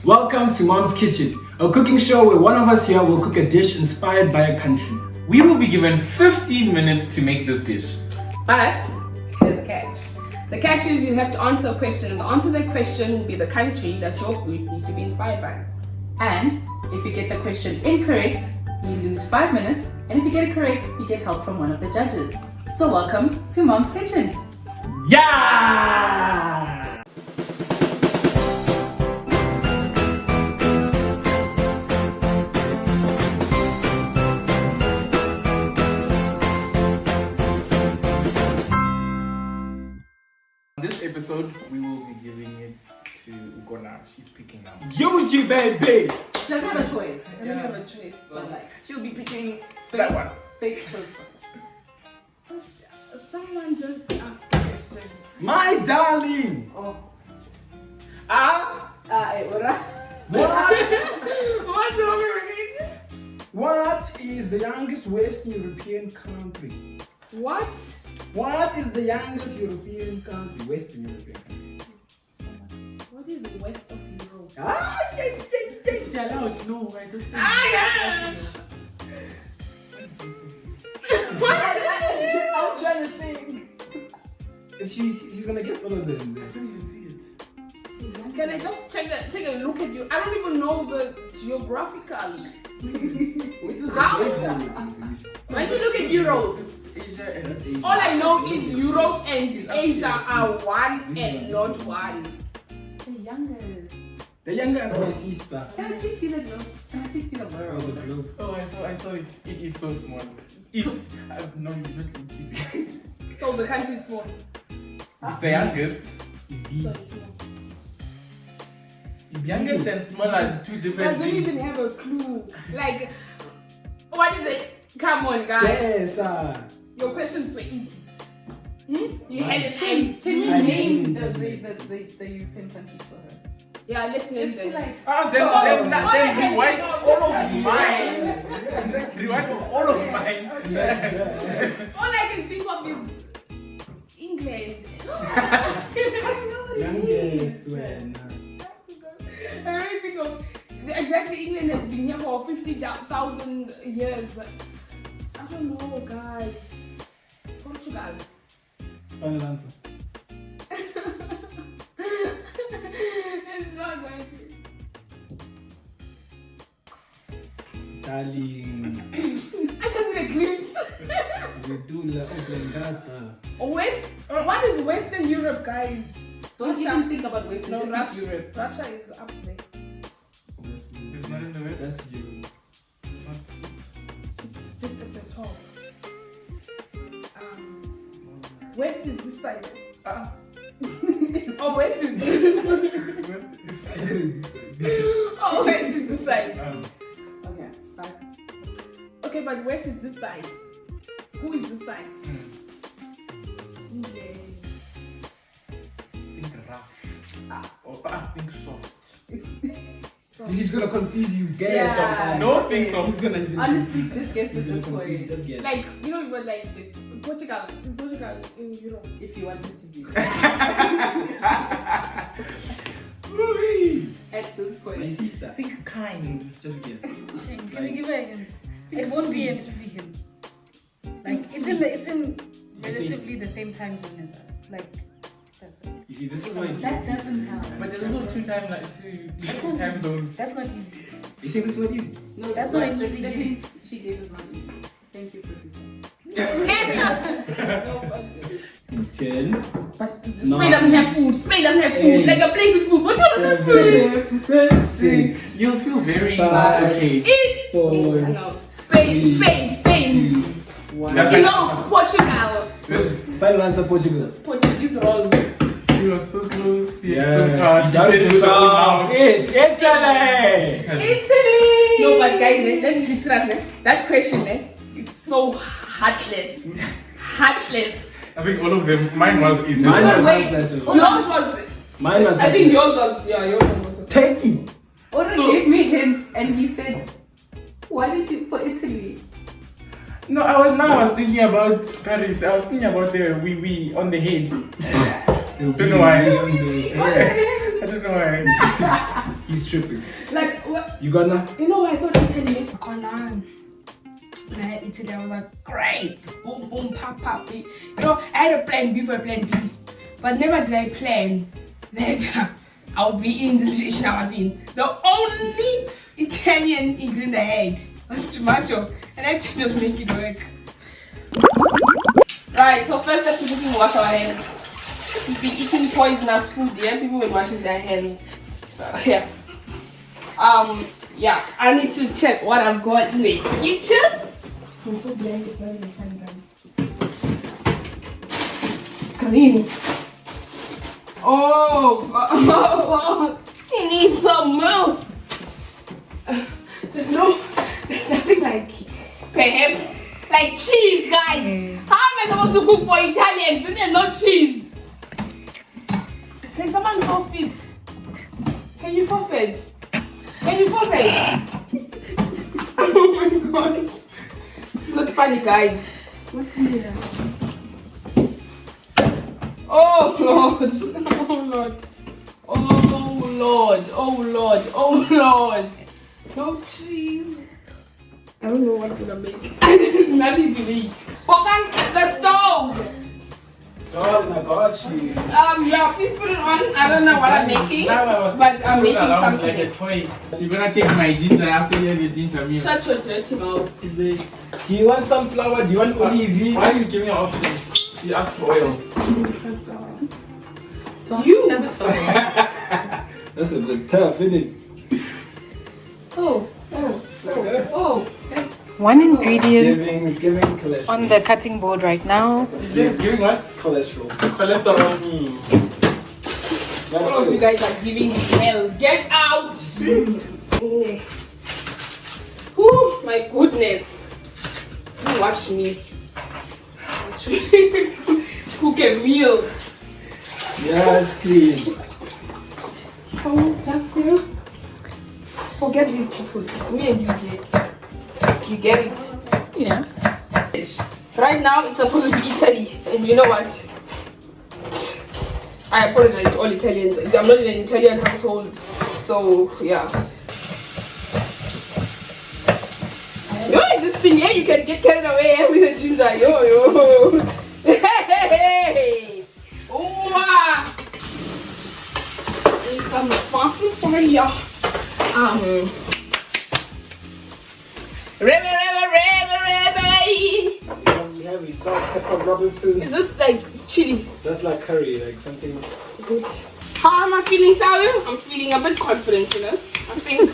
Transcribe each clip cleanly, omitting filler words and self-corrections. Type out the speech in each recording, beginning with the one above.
Welcome to Mom's Kitchen, a cooking show where one of us here will cook a dish inspired by a country. We will be given 15 minutes to make this dish. But there's a catch. The catch is you have to answer a question, and the answer to that question will be the country that your food needs to be inspired by. And if you get the question incorrect, you lose 5 minutes, and if you get it correct, you get help from one of the judges. So welcome to Mom's Kitchen. Yeah! This episode, we will be giving it to Ugonna. She's picking now. YouTube baby! She doesn't have a choice. I don't have a choice. But like, She'll be picking that one. Face chose for Someone just asked a question. My darling! Oh. What? What's wrong with it? What is the youngest Western European country? What? What is the youngest European country? Western European country. What is west of Europe? She allowed no, I don't think. Yeah! I'm trying to think. If she's gonna get all of them. I don't even see it. Can I just take a look at you? I don't even know the geographical. How? When you look at Europe, Asia and Asia. all I know is Europe and Asia are one and not one. the youngest. The youngest is my sister. Can I please see the globe? Can I please see the Oh, world? the globe. Oh, I saw it. It is so small. No, you're not looking. So the country is small. It's the youngest. It's B. So it's small. Youngest and small are two I different don't things. even have a clue. Like, what is it? Come on, guys. Yes, Your questions were easy. You had it. Can you I name didn't. the European countries for her? Yeah, let's name Just to them. like, Then rewind all of mine. Rewind all of mine. All I can think of is England. youngest one. I really think of exactly England has been here for 50,000 years. I don't know, guys. Portugal. Final answer. It's not going to. Darling. I just need a glimpse. You do la oblongata. West. What is Western Europe, guys? don't Russia. even think about Western, No, just Russia. think Europe. Russia is up there. It's not in the West. That's you. It's just at the top. West is this side. Oh, West is this. Oh, West is this side. Okay, fine. Okay, but West is this side. Who is this side? Yes. Think rough. Or think soft. So, He's gonna confuse you. Guess. Yeah. No, think soft. He's gonna. Honestly, just guess he's at gonna this confuse you. point. Just guess. like, you know, but like Portugal. Is Portugal in Europe? If you wanted to be. At this My point. sister. Think kind. Just guess. Can we give her a hint? It won't be an easy hint. Like it's in relatively the same time zone as us. Like that's it. You see, this is why. That doesn't help. But there's also two time zones. That's not easy. You think this is what easy? No, That's not not the easy. hints she gave is not easy. Thank you, producer. No, but 10, Spain doesn't have food. Spain doesn't have food. Like a place with food. What do you want to 7, 6, You'll feel very Five. okay. Eat. 4, No. Spain. 2, 1. You know, Portugal. Final answer, Portugal. Portuguese rolls. You are so close. Yeah. She Shout said it it out. out. It's Italy. Italy. No, but guys, let's be serious. That question, it's so heartless. Heartless. I think all of them. Mine was easy. Mine was Wait, heartless. yours was. Mine was I think heartless. yours was. Turkey. Oro gave me hints and he said, why did you put Italy? No, I was thinking about Paris. I was thinking about the wee on the head. Don't know why. On the hair. I don't know why. He's tripping. Like, what? Ugonna? You know, I thought Italy made Ugonna. When I had Italy, I was like, great. Boom, boom, pop, pop. You know, I had a plan B for a plan B. But never did I plan that I would be in the situation I was in. The only Italian ingredient I had was tomato. And I had to just make it work. Right, so first step to cooking, wash our hands. We've been eating poisonous food, yeah? People were washing their hands. So, yeah. Yeah, I need to check what I've got in the kitchen. I'm so blank, it's not even funny, guys. Clean. Oh, he needs some milk. There's nothing like, perhaps, like cheese, guys. How am I supposed to cook for Italians and there's no cheese? Can someone forfeit? Can you forfeit? Can you forfeit? Oh my gosh. It's not funny, guys. What's in here? Oh Lord. Oh Lord. Oh Lord. Oh Lord. Oh Lord. No cheese. I don't know what I'm gonna make. There's nothing to eat. Bokang, the stove! Oh my gosh, you. Yeah, please put it on. I don't know what I'm making, but I'm making something. Like a toy. You're gonna take my ginger after you have your ginger meal. Shut your dirty mouth. Do you want sunflower? Do you want olive? Why are you giving her options? She asked for oil. You never told me. That's a bit tough, isn't it? Oh, yes. One ingredient Giving cholesterol. on the cutting board right now. Giving what? Cholesterol. Cholesterol. All of you guys are giving hell. Get out! Oh my goodness. You watch me. Watch me. Cook a meal. Yes, please. Oh, just forget these people. It's me and you here. You get it? Yeah. Right now, it's supposed to be Italy. And you know what? I apologize to all Italians. I'm not in an Italian household. So, yeah. You know, like this thing here, you can get carried away with the ginger. Yo. Hey! Oh, need some spices. Sorry, y'all. Rebe. We have it. Salt, pepper, Robinson. Is this like chili? That's like curry, like something. Good. How am I feeling, Tawi? I'm feeling a bit confident, you know. I think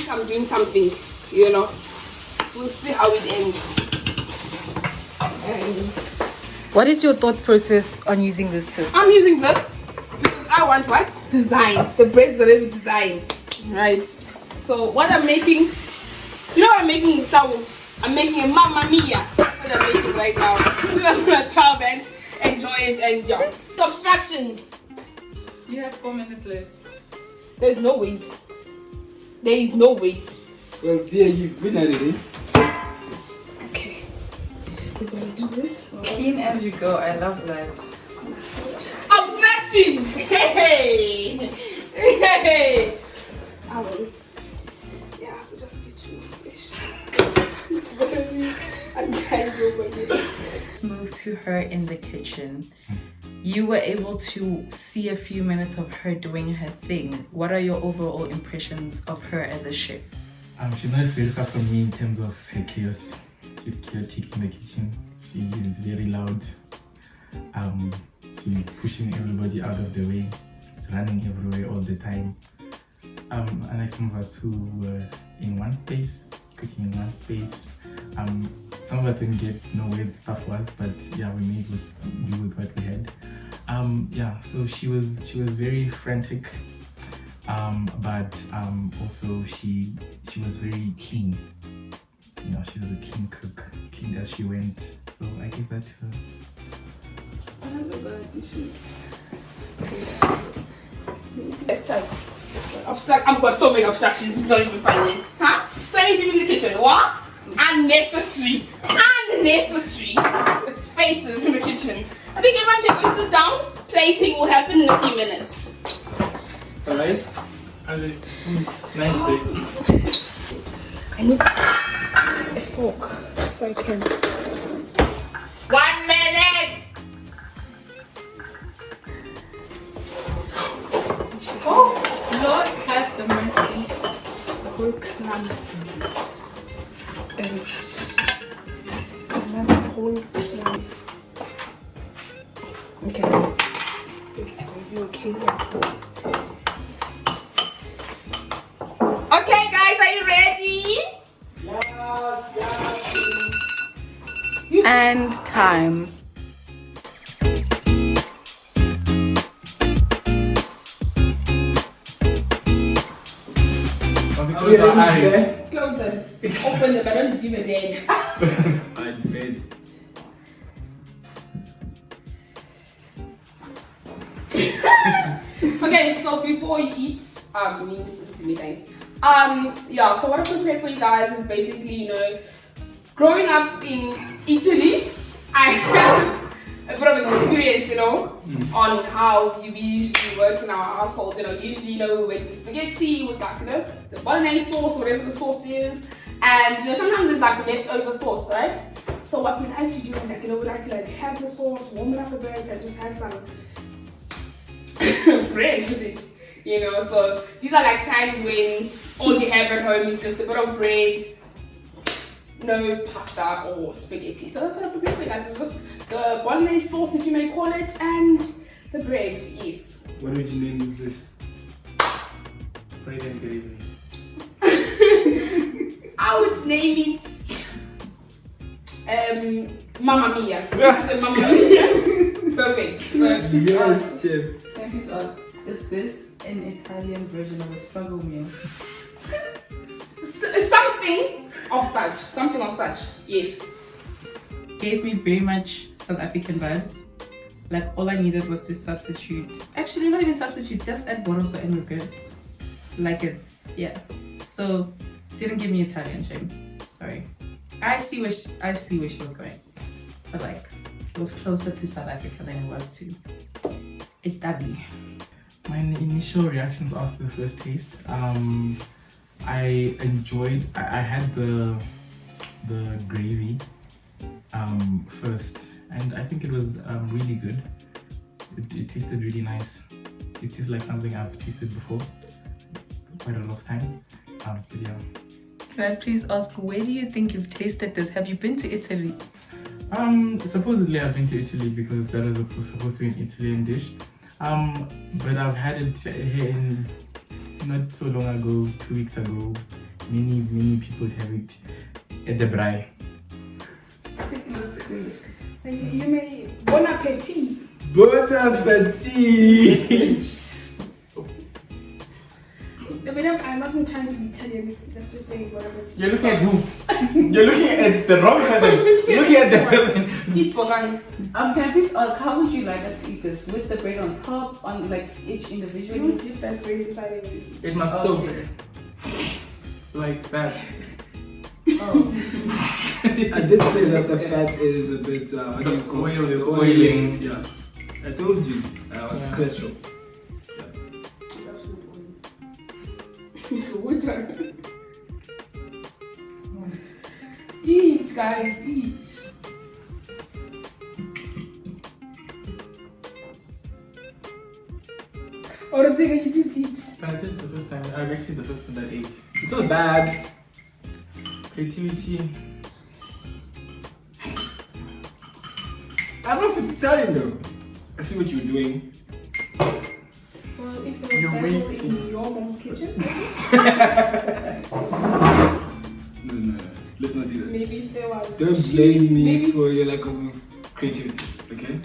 I'm doing something, you know. We'll see how it ends. What is your thought process on using this toast? I'm using this because I want what? Design. The bread's gonna be designed, right? So what I'm making, you know what I'm making, Tawi? I'm making a Mamma Mia. That's what I'm making right now. I'm gonna try that, enjoy it, and yeah. Obstructions. You have 4 minutes left. There's no ways. There is no ways. Well, dear, you've been at it, eh? Okay. We're gonna do this. Clean as you go. I love that. Obstruction! Hey! Yeah, we just do two. It's very untitled over here. Let's move to her in the kitchen. You were able to see a few minutes of her doing her thing. What are your overall impressions of her as a chef? She's not very far from me in terms of her chaos. She's chaotic in the kitchen. She is very loud. She's pushing everybody out of the way. She's running everywhere all the time. Unlike some of us who were in one space, cooking in one space. Some of us didn't get know where the stuff was, but yeah, we made do with what we had. Yeah, so she was very frantic, but also she was very clean. You know, she was a clean cook, clean as she went. So I give that to her. I've got so many obstructions, it's not even funny. Huh? So many people in the kitchen. What? Unnecessary faces in the kitchen. I think everyone can go sit down. Plating will happen in a few minutes. Alright? Nice day. I need a fork so I can. 1 minute. Oh, Lord have the mercy. The whole clump. And another whole clump. Okay. I think it's going to be okay like this. Okay, guys, are you ready? Yes. And time. Close our eyes. Close them. Open them. I don't give a damn. I'm bed. Okay, so before you eat, you need to listen to me, thanks. Yeah, so what I've prepared for you guys is basically, you know, growing up in Italy, I have a bit of experience, you know, on how we usually work in our household. You know, usually, you know, we make the spaghetti with like, you know, the bolognese sauce or whatever the sauce is. And, you know, sometimes it's like leftover sauce, right? So what we like to do is like, you know, we like to like have the sauce, warm it up a bit and just have some bread with it, you know. So these are like times when all you have at home is just a bit of bread, no pasta or spaghetti. So that's what I prepared for you guys. It's just the bolognese sauce, if you may call it, and the bread. Yes. What would you name this dish? Bread and gravy. I would name it Mamma Mia. This is Mamma Mia. Perfect. Yes, chef. Can I please ask, is this an Italian version of a struggle meal? Something of such, yes. Gave me very much South African vibes. Like all I needed was to substitute. Actually, not even substitute, just add boroso and we're good. Like it's, yeah. So, didn't give me Italian, shame. Sorry. I see where she was going. But like, it was closer to South Africa than it was to Italy. My initial reactions after the first taste, I had the gravy first, and I think it was really good. It tasted really nice. It tastes like something I've tasted before quite a lot of times. But yeah. Can I please ask, where do you think you've tasted this? Have you been to Italy? Supposedly I've been to Italy because that was supposed to be an Italian dish. But I've had it here not so long ago, 2 weeks ago. Many people have it at the braai. It looks good. And you may bon appetit. Bon appetit! I wasn't trying to be Italian. Let's just say bon appetit. You're looking at who? You're looking at the wrong person. You're looking at the person. Eat Bokang. Can I please ask, how would you like us to eat this? With the bread on top, on like each You individually? don't dip that bread inside of it. It must soak like that. Oh. I did say that the fat is a bit, what do you call Oil is the oiling. Yeah. I told you, cholesterol. It's water. Eat, guys, eat. Or the thing you just eat. I did the first time. I'm actually the first one that ate. It's not bad. Creativity. I don't know if it's Italian though. I see what you're doing. Well, if it You're was basil waiting. in your mom's kitchen, No. Let's not do that. maybe if there was. Don't blame me Maybe. for your lack of creativity, okay?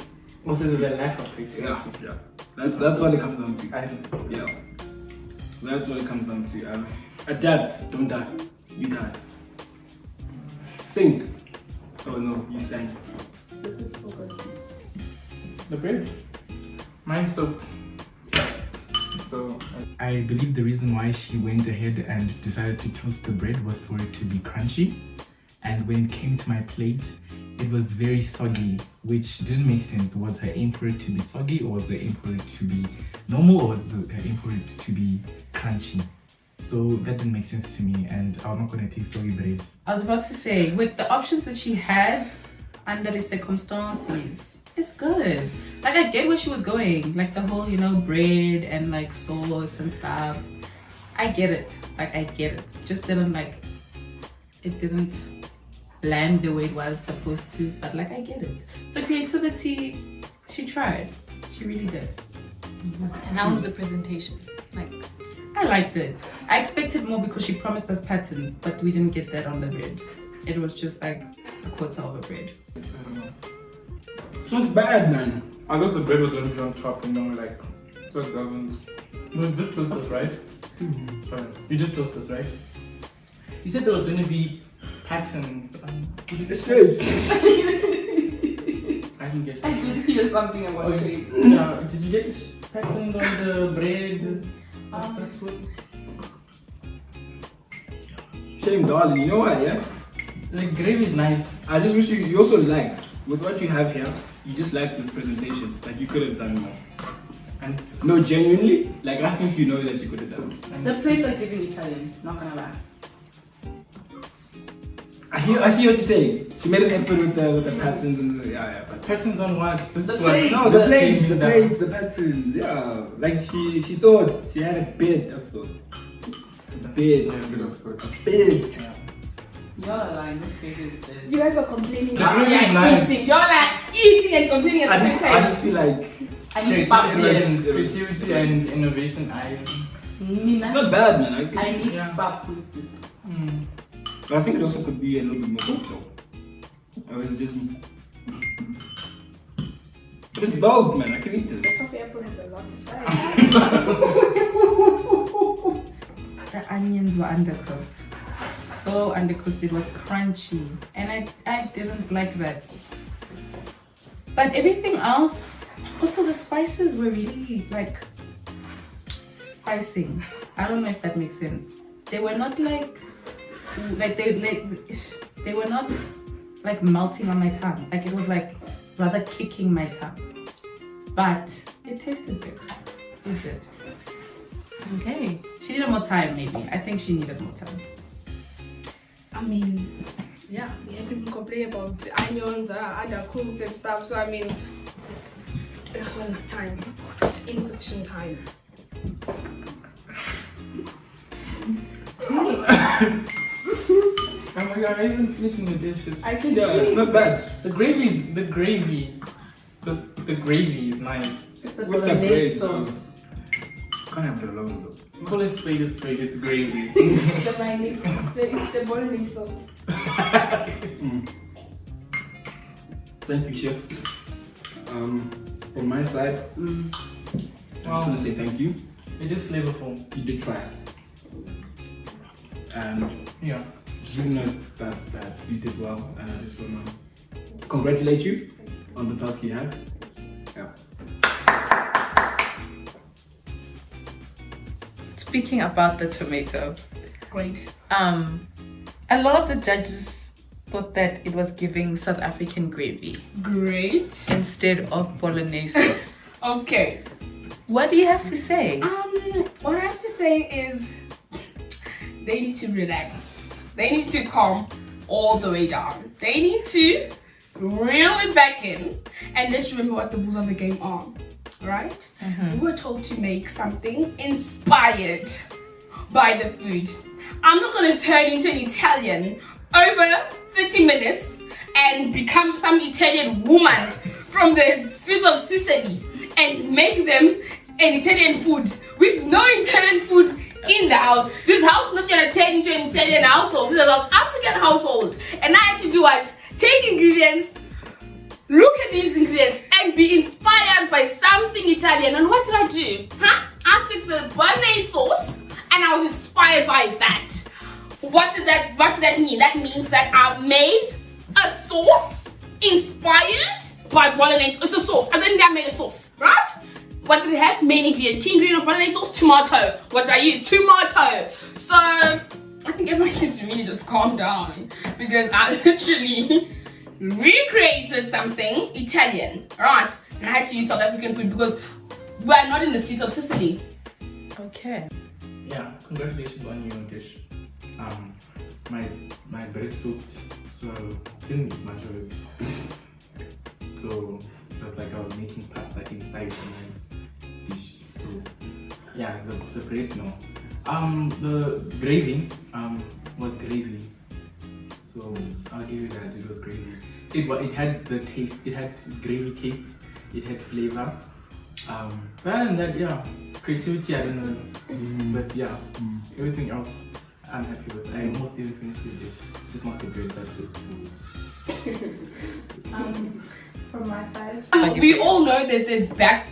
Also, there's a lack of creativity. Yeah. That's what it comes down to. I think so. Yeah. That's what it comes down to. Adapt, don't die. You die. Sing. Oh no, you sang. This is so good. The bread. Mine soaked. So I believe the reason why she went ahead and decided to toast the bread was for it to be crunchy. And when it came to my plate, it was very soggy, which didn't make sense. Was her aim for it to be soggy, or was the aim for it to be normal, or was her aim for it to be crunchy? So that didn't make sense to me, and I'm not gonna taste soggy bread. I was about to say, with the options that she had under the circumstances, it's good. Like, I get where she was going, like the whole, you know, bread and like sauce and stuff. I get it. Like, I get it. Just didn't like, it didn't land the way it was supposed to, but like, I get it. So creativity, she tried. She really did. And how was the presentation? Like, I liked it. I expected more because she promised us patterns, but we didn't get that on the bread. It was just like a quarter of a bread. I don't know. It's not bad, man. I thought the bread was going to be on top, and then we're like, so it doesn't. No, you did toast us, right? Sorry. You did toast us, right? You said there was gonna be patterns. The shapes. I didn't get. I did hear something about shapes. Yeah, did you get patterns on the bread? That's what. Shame, darling. You know what, yeah? The gravy is nice. I just wish you also like, with what you have here, you just like this presentation. Like, you could have done more. And No, genuinely, like, I think you know that you could have done. The plates are giving Italian, not gonna lie. I see what you're saying. She made an effort with the patterns and yeah, but patterns on what? This The is what. plates. no, the Came plates, down. the patterns, yeah. Like she thought she had a bid of thought. A bid. Yeah, a bit of food. A bid. Y'all are lying, this gravy is good. You guys are complaining. The gravy is nice. Eating. You're like eating and complaining at the same I time. just feel like I need pap. Creativity and innovation. it's Mina, not bad, man. I need Yeah. pap with this. But I think it also could be a little bit more cooked though. Or is it just me? But it's bold, man. I can eat this. The toffee apple has a lot to say. The onions were undercooked. So undercooked, it was crunchy. And I didn't like that. But everything else, also the spices were really like spicing. I don't know if that makes sense. They were not like they were not like melting on my tongue. Like it was like rather kicking my tongue. But it tasted good. It did. Okay. She needed more time, maybe. I think she needed more time. I mean, yeah, we had people complain about the onions are undercooked and stuff. So I mean, there's not enough time. Insufficient time. Oh my god, I even finishing the dishes. I can Yeah, it's see. not bad. The gravy is nice. It's the With the bolognese bread, sauce. Can't have the alone though. Call it spade, it's gravy. The mayonnaise, it's the bolognese sauce. Thank you, chef. From my side, I just want to say thank you. It is flavorful. You did try. And Yeah. you know that you did well, and I just want to congratulate you on the task you had. Yeah. Speaking about the tomato, Great. a lot of the judges thought that it was giving South African gravy Great. instead of bolognese sauce. Okay. What do you have to say? What I have to say is they need to relax. They need to calm all the way down. They need to reel it back in and just remember what the rules of the game are. Right? We were told to make something inspired by the food. I'm not going to turn into an Italian over 30 minutes and become some Italian woman from the streets of Sicily and make them an Italian food with no Italian food in the house. This house is not going to turn into an Italian household. This is an African household. And I had to do what? Take ingredients, look at these ingredients and be inspired by something Italian. And what did I do? I took the bolognese sauce and I was inspired by that. What did that mean? That means that I made a sauce inspired by bolognese. It's a sauce. And then I made a sauce, right? What did it have? Main ingredient. Key ingredient of bolognese sauce, tomato. What did I use? Tomato. So I think everyone needs to really just calm down because I literally recreated something Italian, right? And I had to use South African food because we are not in the streets of Sicily. Okay. Yeah, congratulations on your dish. My bread soaked, so didn't eat much of it. So it was like I was making pasta inside my dish. So yeah, the bread no. The gravy was gravy. So I'll give you that, it was gravy. It had the taste, it had gravy taste, it had flavor. And that, yeah, creativity, I don't know. But yeah, everything else I'm happy with. I almost didn't finish the dish, just not the bread, that's it. From my side, We all know that there's back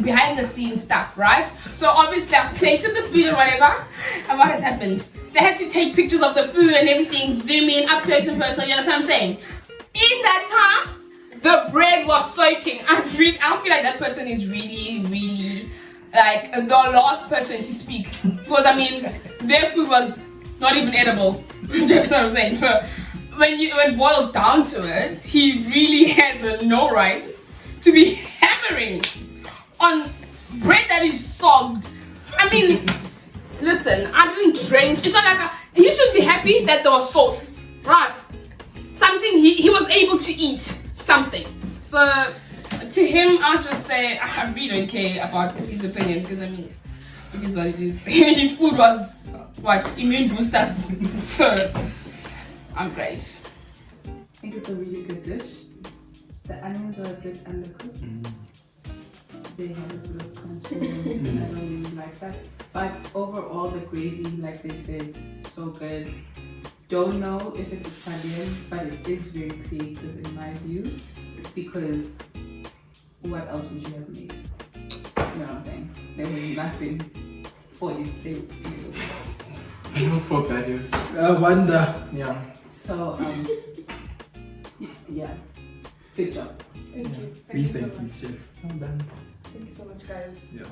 behind the scenes stuff, right? So obviously I've plated the food and whatever, and what has happened? They had to take pictures of the food and everything, zoom in, up close and personal, you understand what I'm saying? In that time, the bread was soaking. I feel like that person is really like the last person to speak. Because I mean, their food was not even edible. You know what I'm saying? So when it boils down to it, he really has no right to be hammering on bread that is soaked. I mean, listen, I didn't drench. It's not like he should be happy that there was sauce, right? Something he was able to eat something. So to him, I'll just say I really don't care about his opinion because I mean, it is what it is. His food was immune boosters. So I'm great. I think it's a really good dish. The onions are a bit undercooked. They have a bit of crunch in them. I don't really like that. But overall, the gravy, like they said, so good. Don't know if it's Italian, but it is very creative in my view. Because what else would you have made? You know what I'm saying? There was nothing for it. I know what that is. I wonder. Yeah. So, yeah, good job. Thank you. We thank you, chef. Well done. Thank you so much, guys. Yeah.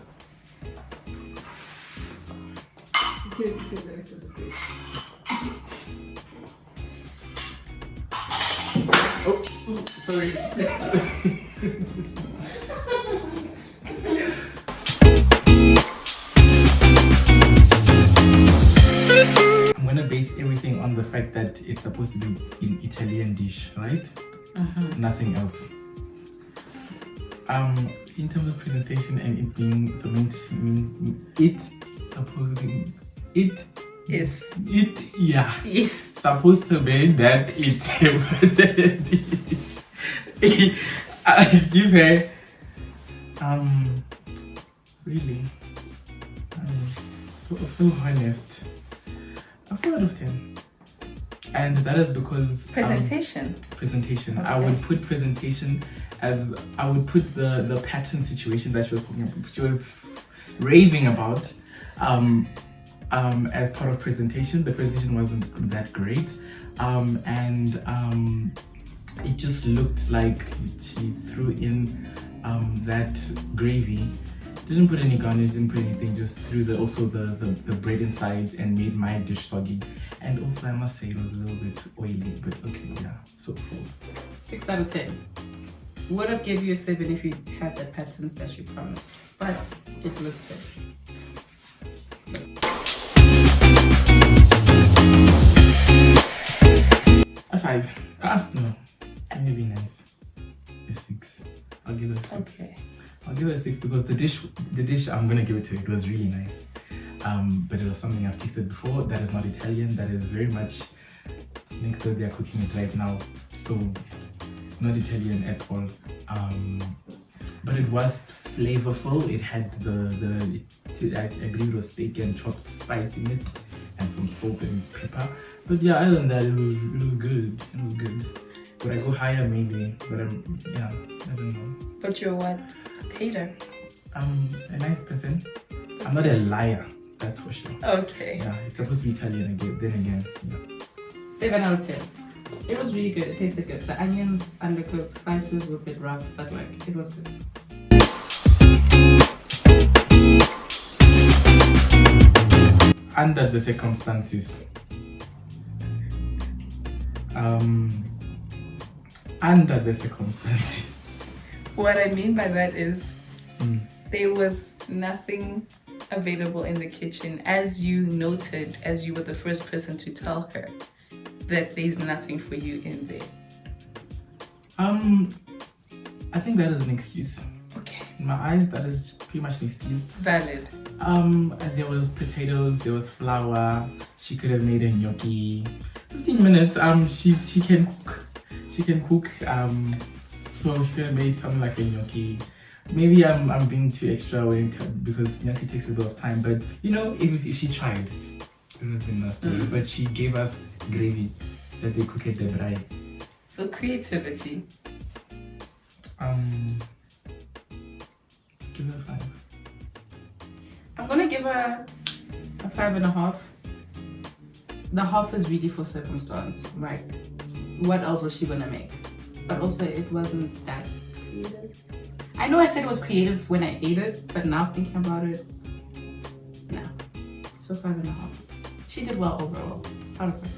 Oh, sorry. I'm gonna base everything on the fact that it's supposed to be an Italian dish, right? Nothing else. In terms of presentation and it being supposed to be that Italian dish. I give her really so honest, a 4 out of 10. And that is because Presentation. presentation. Okay. I would put presentation as I would put the pattern situation that she was talking about, she was raving about as part of presentation. The presentation wasn't that great, and it just looked like she threw in that gravy. Didn't put any garnish, didn't put anything, just threw the bread inside and made my dish soggy. And also I must say it was a little bit oily, but okay, yeah, so 4. 6 out of 10. Would have gave you a 7 if you had the patterns that you promised, but it looked good. A 5. No, maybe nice. A 6. I'll give it a 6. Okay. I'll give it a 6 because the dish I'm gonna give it to you. It was really nice. But it was something I've tasted before. That is not Italian. That is very much. I think that they are cooking it right now, so not Italian at all. But it was flavorful. It had I believe it was steak and chopped spice in it, and some salt and pepper. But yeah, other than that, it was good. It was good. Would I go higher? Maybe, but I don't know. But you're what? Hater. I'm a nice person. I'm not a liar, that's for sure. Okay. Yeah, it's supposed to be Italian again. Then again, yeah. 7 out of 10. It was really good. It tasted good. The onions undercooked, spices were a bit rough, but like it was good. Under the circumstances, under the circumstances. What I mean by that is there was nothing available in the kitchen, as you noted, as you were the first person to tell her that there's nothing for you in there. I think that is an excuse. Okay. In my eyes, that is pretty much an excuse. Valid. There was potatoes, there was flour. She could have made a gnocchi. 15 minutes. She can cook. She can cook. So she could have made something like a gnocchi. Maybe I'm being too extra because gnocchi takes a bit of time. But you know, if she tried, it would have been nice. But she gave us gravy that they cook at the braai. So creativity. Give her 5. I'm gonna give her a 5.5. The half is really for circumstance. Like, what else was she gonna make? But also, it wasn't that creative. I know I said it was creative when I ate it, but now thinking about it, no. So 5.5. She did well overall. Proud of her.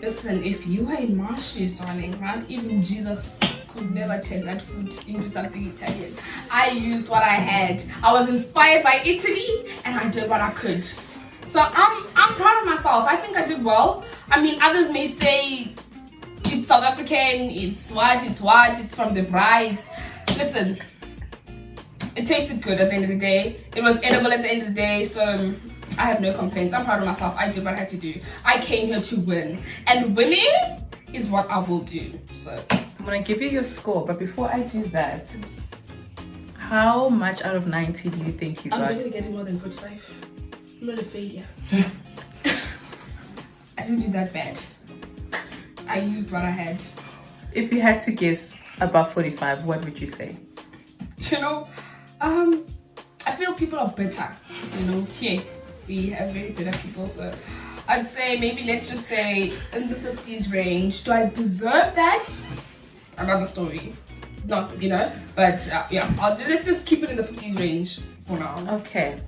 Listen, if you were in Marshalls, darling, right? Even Jesus could never turn that food into something Italian. I used what I had. I was inspired by Italy, and I did what I could. So I'm proud of myself. I think I did well. I mean, others may say it's South African, it's from the brides. Listen, it tasted good at the end of the day. It was edible at the end of the day, so I have no complaints. I'm proud of myself. I did what I had to do. I came here to win, and winning is what I will do. So I'm gonna give you your score, but before I do that, how much out of 90 do you think you got? I'm definitely getting more than 45. I'm not a failure. I didn't do that bad. I used what I had. If you had to guess above 45, what would you say? You know, I feel people are better. You know, here we have very better people, so I'd say maybe let's just say in the 50s range. Do I deserve that? Another story. Not, you know, but yeah, let's just keep it in the 50s range for now. Okay.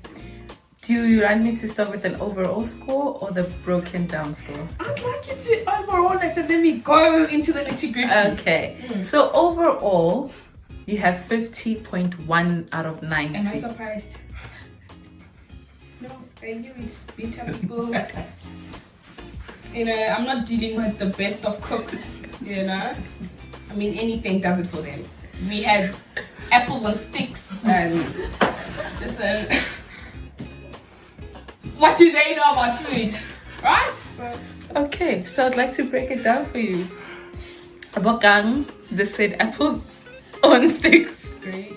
Do you want me to start with an overall score or the broken down score? I'd like you to overall it and then we go into the nitty-gritty. Okay. So overall, you have 50.1 out of 90. Am I surprised? No, I knew it. Bitter people. You know, I'm not dealing with the best of cooks, you know. I mean, anything does it for them. We had apples on sticks and listen. What do they know about food, right? Okay, so I'd like to break it down for you. Bokang, the said apples on sticks, Great.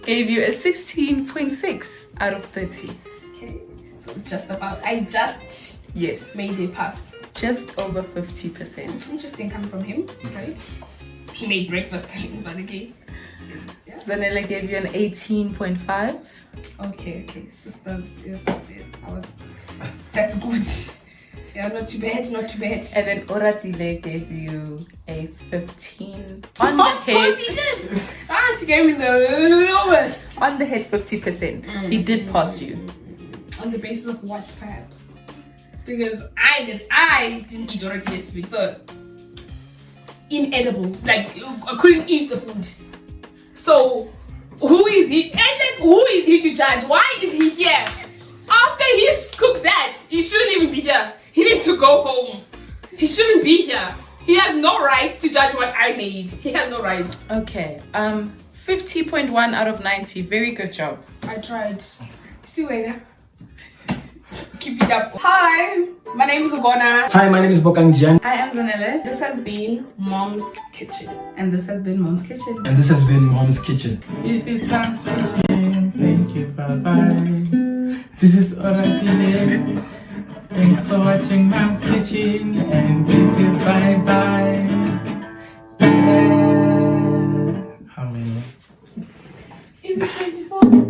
gave you a 16.6 out of 30. Okay, so just about, I just Yes, made it pass. just over 50%. Interesting coming from him, right? He made breakfast, but okay. Yeah. Zanele gave you an 18.5. Okay, sisters, yes, that's good. Yeah, not too bad. And then Oratile gave you a 15 on the Of course he head. did. He gave me the lowest. On the head, 50%. He did pass you. On the basis of what, perhaps? Because I didn't eat Oratile's food, so inedible. Like I couldn't eat the food. So who is he? And like, who is he to judge? Why is he here? After he's cooked that, he shouldn't even be here. He needs to go home. He shouldn't be here. He has no right to judge what I made. He has no right. Okay, 50.1 out of 90. Very good job. I tried. See you later. Keep it up. Hi, my name is Ugonna. Hi, my name is Bokang Jiyane. I am Zanele. This has been Mom's Kitchen. And this has been Mom's Kitchen. And this has been Mom's Kitchen. This is Mom's Kitchen. Thank you, bye-bye. This is Oratile. Thanks for watching Mom's Kitchen. And this is bye-bye. Yeah. How many? Is it 24?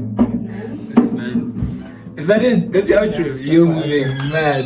Is that it? That's the outro. You're moving mad.